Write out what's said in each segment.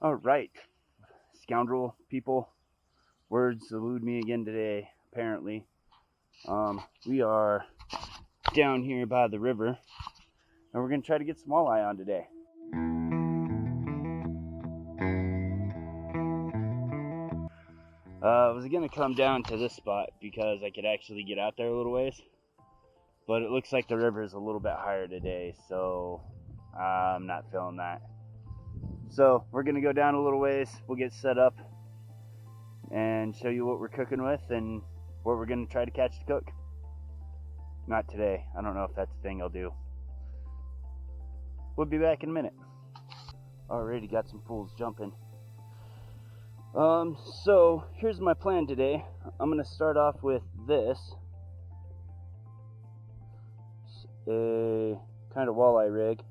All right, scoundrel people, words elude me again today, apparently. We are down here by the river, and we're going to try to get some walleye on today. I was going to come down to this spot because I could actually get out there a little ways, but it looks like the river is a little bit higher today, so I'm not feeling that. So we're going to go down a little ways, we'll get set up, and show you what we're cooking with and what we're going to try to catch to cook. Not today. I don't know if that's a thing I'll do. We'll be back in a minute. Already got some fools jumping. So here's my plan today. I'm going to start off with this. A kind of walleye rig.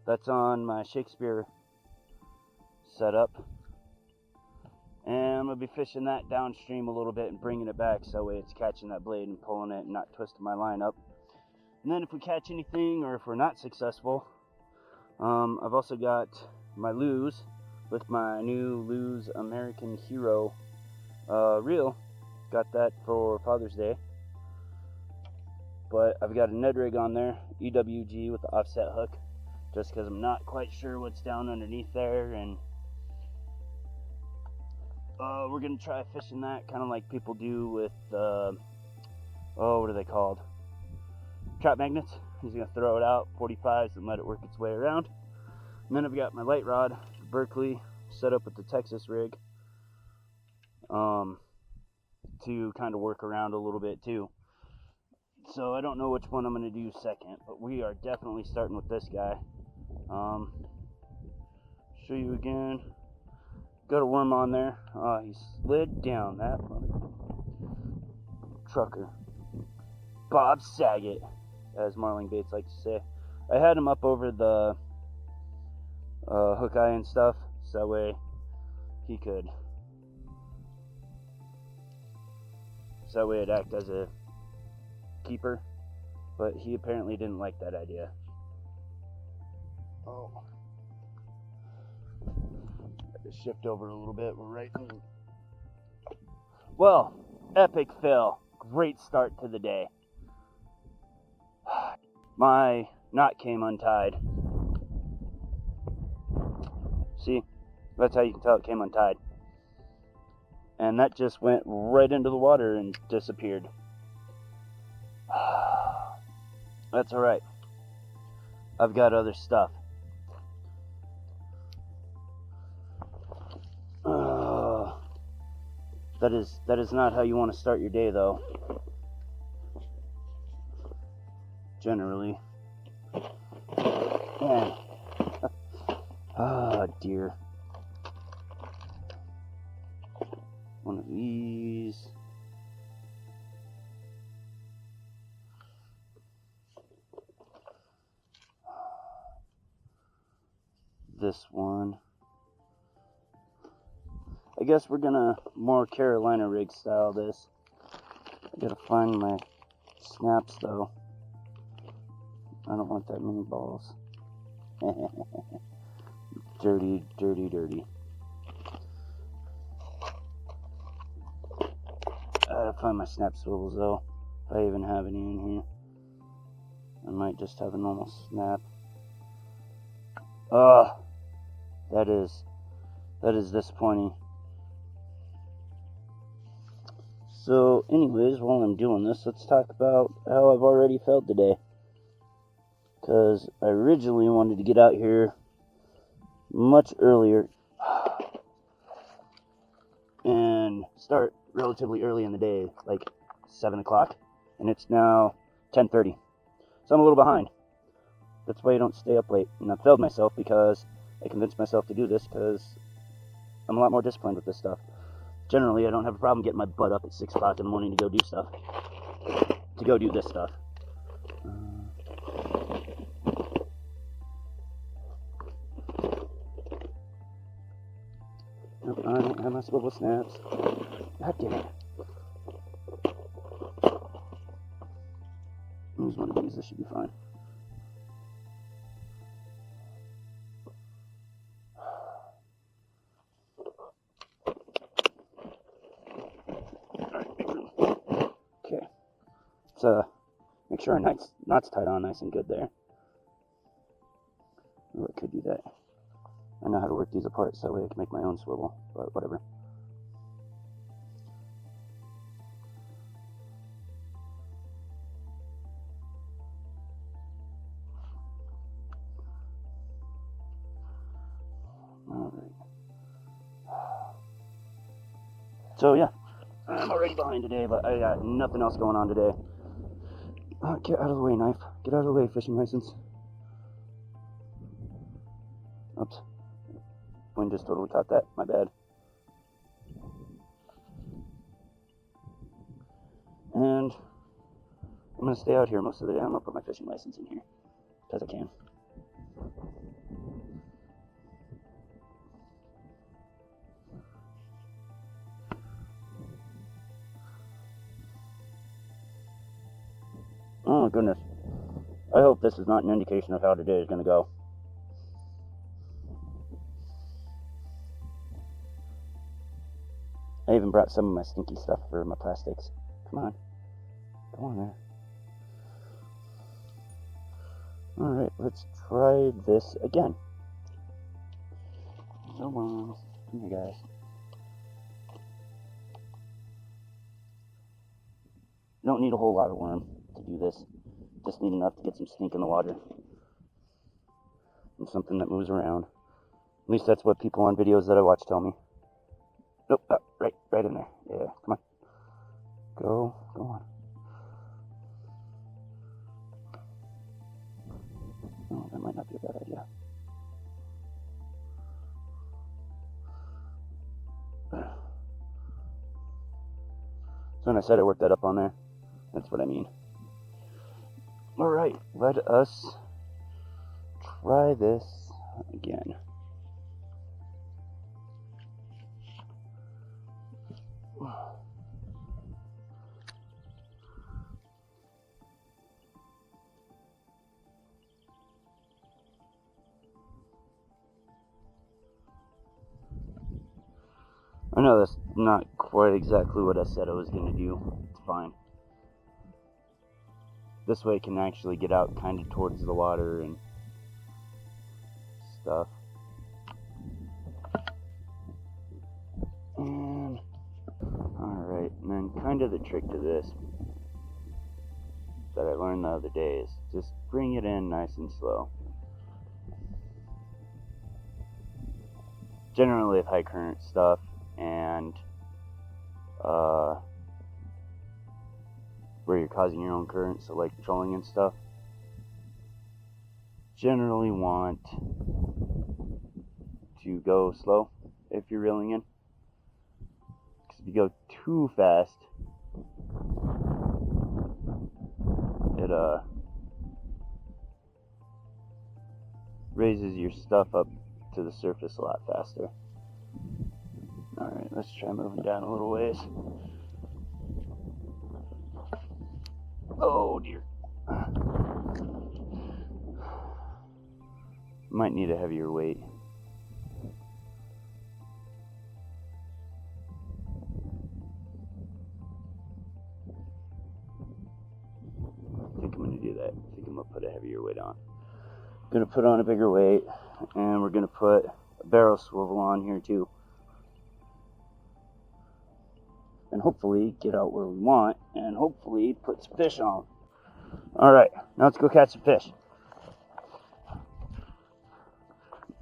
That's on my Shakespeare setup. And I'm going to be fishing that downstream a little bit and bringing it back so that way it's catching that blade and pulling it and not twisting my line up. And then if we catch anything or if we're not successful, I've also got my Lew's with my new Lew's American Hero reel. Got that for Father's Day. But I've got a Ned rig on there, EWG with the offset hook, just because I'm not quite sure what's down underneath there, and we're going to try fishing that kind of like people do with, what are they called? Trap magnets. He's going to throw it out, 45s, and let it work its way around. And then I've got my light rod, Berkley, set up with the Texas rig, to kind of work around a little bit too. So I don't know which one I'm going to do second, but we are definitely starting with this guy. Show you again. Got a worm on there. He slid down, that mother trucker. Bob Saget, as Marling Baits like to say. I had him up over the hook eye and stuff, so that way he could, so that way it'd act as a keeper, but he apparently didn't like that idea. Oh. Shift over a little bit. We're right in. Well, epic fail. Great start to the day. My knot came untied. See? That's how you can tell it came untied. And that just went right into the water and disappeared. That's alright. I've got other stuff. That is not how you want to start your day, though. Generally. Man. Ah, dear. One of these. This one. I guess we're gonna more Carolina rig style this. I gotta find my snaps though. I don't want that many balls. Dirty, dirty, dirty. I gotta find my snap swivels though. If I even have any in here. I might just have a normal snap. That is disappointing. So anyways, while I'm doing this, let's talk about how I've already felt today. Because I originally wanted to get out here much earlier and start relatively early in the day, like 7 o'clock. And it's now 10:30. So I'm a little behind. That's why you don't stay up late. And I failed myself because I convinced myself to do this because I'm a lot more disciplined with this stuff. Generally, I don't have a problem getting my butt up at 6 o'clock in the morning to go do stuff. To go do this stuff. Nope, I don't have my swivel snaps. God damn it. Use one of these, this should be fine. let's make sure our knot's tied on nice and good there. Oh, I could do that. I know how to work these apart, so that way I can make my own swivel, but whatever. Alright. So yeah, I'm already behind today, but I got nothing else going on today. Get out of the way, knife. Get out of the way, fishing license. Oops. Wind just totally caught that. My bad. And I'm going to stay out here most of the day. I'm going to put my fishing license in here because I can. Oh, goodness. I hope this is not an indication of how today is going to go. I even brought some of my stinky stuff for my plastics. Come on. Come on there. Alright, let's try this again. No worms. Come here, guys. You don't need a whole lot of worm to do this. Just need enough to get some stink in the water. And something that moves around. At least that's what people on videos that I watch tell me. Nope, right in there. Yeah, come on. Go on. Oh, that might not be a bad idea. So when I said I worked that up on there, that's what I mean. Alright, let us try this again. I know that's not quite exactly what I said I was going to do. It's fine. This way I can actually get out kind of towards the water and stuff. And alright, and then kind of the trick to this that I learned the other day is just bring it in nice and slow. Generally with high current stuff and where you're causing your own current, so like trolling and stuff, generally want to go slow if you're reeling in, because if you go too fast, it raises your stuff up to the surface a lot faster. Alright, let's try moving down a little ways. Oh dear. Might need a heavier weight. I think I'm going to do that. I think I'm going to put a heavier weight on. I'm going to put on a bigger weight, and we're going to put a barrel swivel on here too. And hopefully get out where we want, and hopefully put some fish on. Alright, now let's go catch some fish.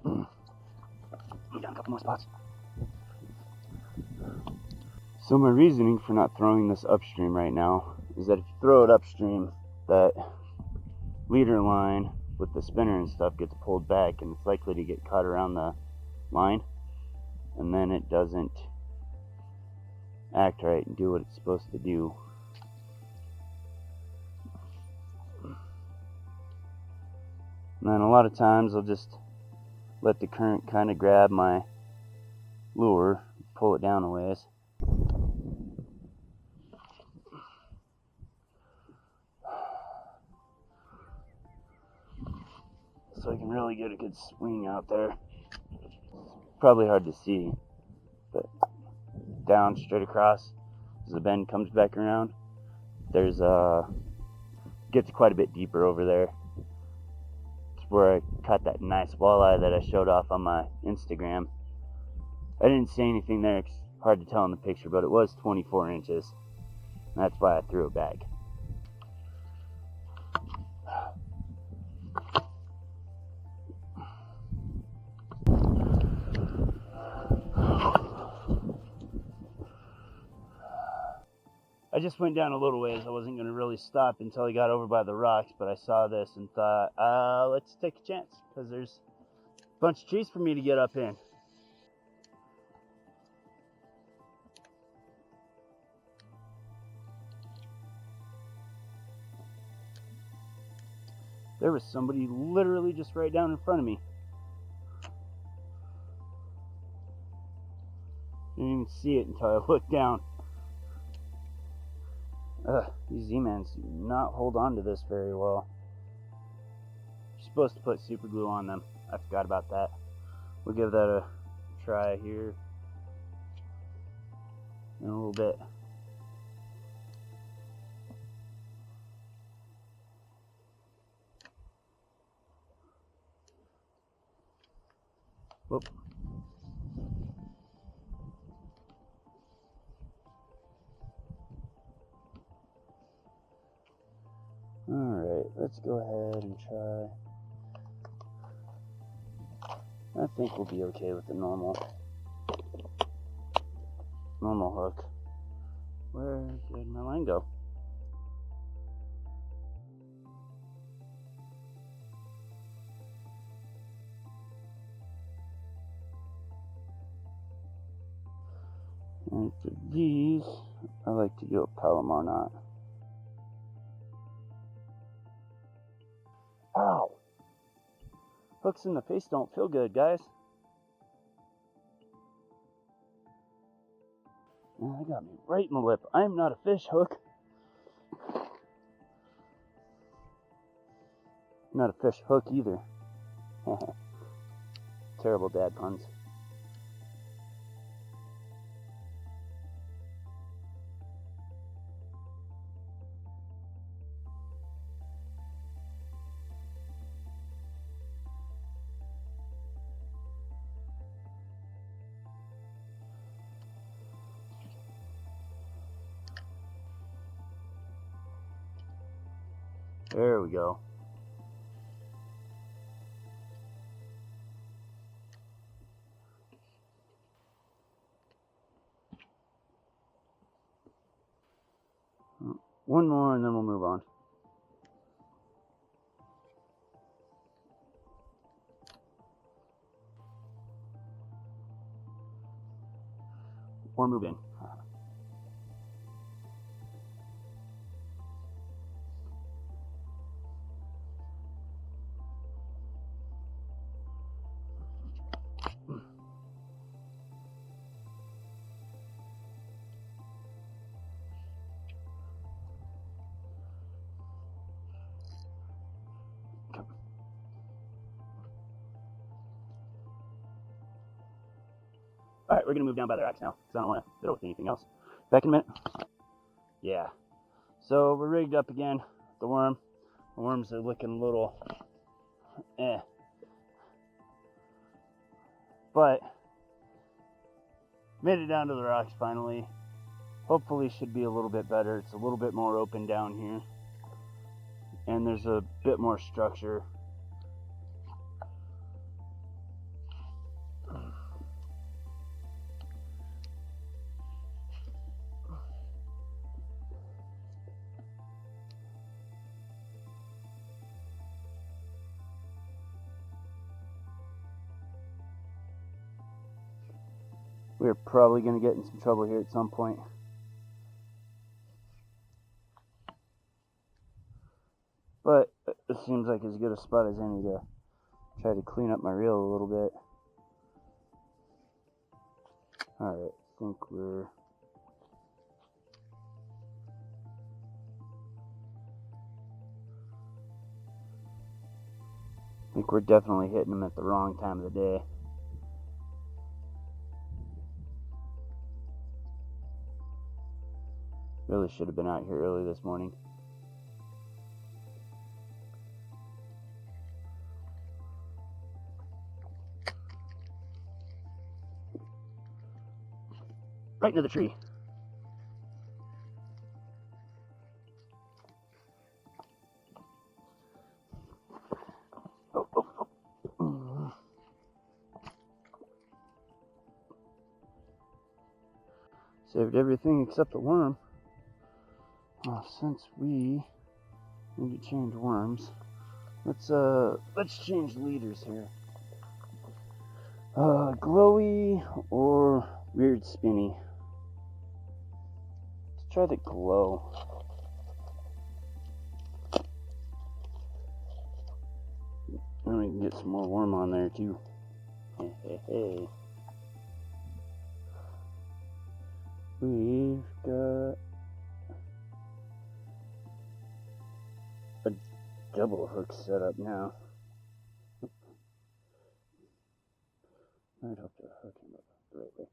We got a couple more spots. So my reasoning for not throwing this upstream right now is that if you throw it upstream, that leader line with the spinner and stuff gets pulled back, and it's likely to get caught around the line, and then it doesn't act right and do what it's supposed to do. And then a lot of times I'll just let the current kind of grab my lure, pull it down a ways. So I can really get a good swing out there. It's probably hard to see, but down straight across as the bend comes back around, there's gets quite a bit deeper over there. It's where I caught that nice walleye that I showed off on my Instagram. I didn't see anything there. It's hard to tell in the picture, but it was 24 inches. That's why I threw it back. I just went down a little ways. I wasn't going to really stop until I got over by the rocks, but I saw this and thought, let's take a chance, because there's a bunch of trees for me to get up in. There was somebody literally just right down in front of me. Didn't even see it until I looked down. These Z-Mans do not hold on to this very well. You're supposed to put super glue on them. I forgot about that. We'll give that a try here in a little bit. Whoop. Alright, let's go ahead and try. I think we'll be okay with the normal hook. Where did my line go? And for these, I like to do a Palomar knot. Ow! Hooks in the face don't feel good, guys. Man, that got me right in the lip. I am not a fish hook. Not a fish hook either. Terrible dad puns. There we go. One more and then we'll move on. Or move in. Alright, we're going to move down by the rocks now, because I don't want to fiddle with anything else. Back in a minute. Yeah. So, we're rigged up again. The worm. The worms are looking a little... But, made it down to the rocks finally. Hopefully should be a little bit better. It's a little bit more open down here. And there's a bit more structure. We're probably going to get in some trouble here at some point. But it seems like as good a spot as any to try to clean up my reel a little bit. Alright, I think we're definitely hitting them at the wrong time of the day. Really should have been out here early this morning. Right into the tree. Oh, oh, oh. Saved everything except the worm. Since we need to change worms, let's change leaders here. Glowy or weird spinny? Let's try the glow. And we can get some more worm on there too. Hey, hey, hey. We've got a double hook set up now. I'd hope to hook him up the right way.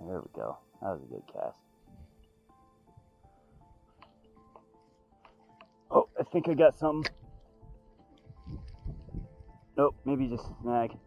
There we go. That was a good cast. Oh, I think I got something. Nope, maybe just a snag.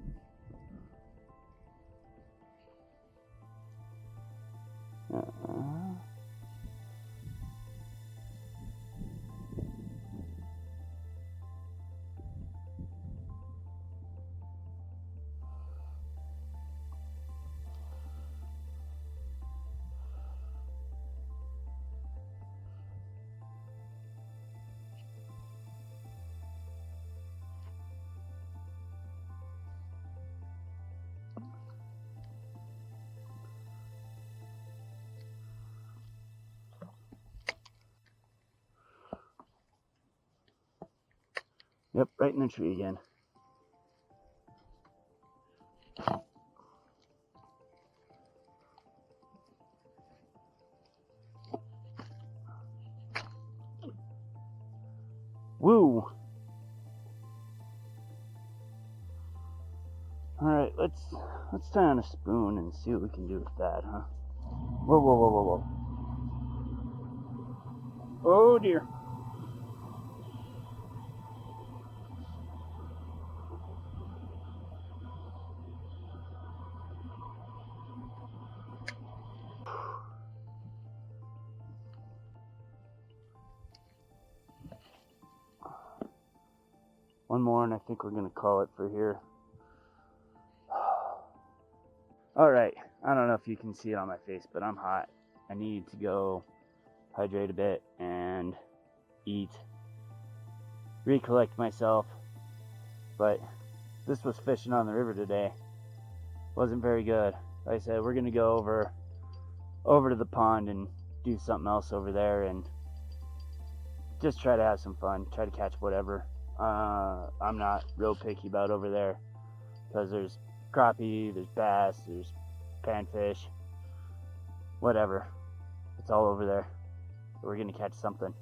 Yep, right in the tree again. Woo! Alright, let's tie on a spoon and see what we can do with that, huh? Whoa, whoa, whoa, whoa, whoa. Oh dear. One more and I think we're gonna call it for here. Alright, I don't know if you can see it on my face, but I'm hot. I need to go hydrate a bit and eat, recollect myself. But this was fishing on the river today. Wasn't very good. Like I said, we're gonna go over to the pond and do something else over there and just try to have some fun, try to catch whatever. I'm not real picky about over there because there's crappie, there's bass, there's panfish, whatever. It's all over there. We're gonna catch something.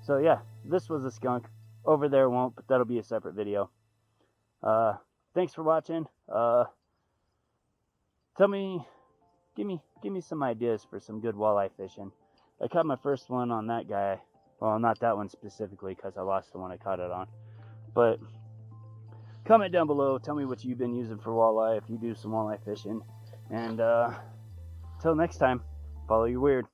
So yeah, this was a skunk. Over there won't, but that'll be a separate video. Thanks for watching. Tell me, give me some ideas for some good walleye fishing. I caught my first one on that guy. Well, not that one specifically because I lost the one I caught it on. But comment down below. Tell me what you've been using for walleye if you do some walleye fishing. And till next time, follow your weird.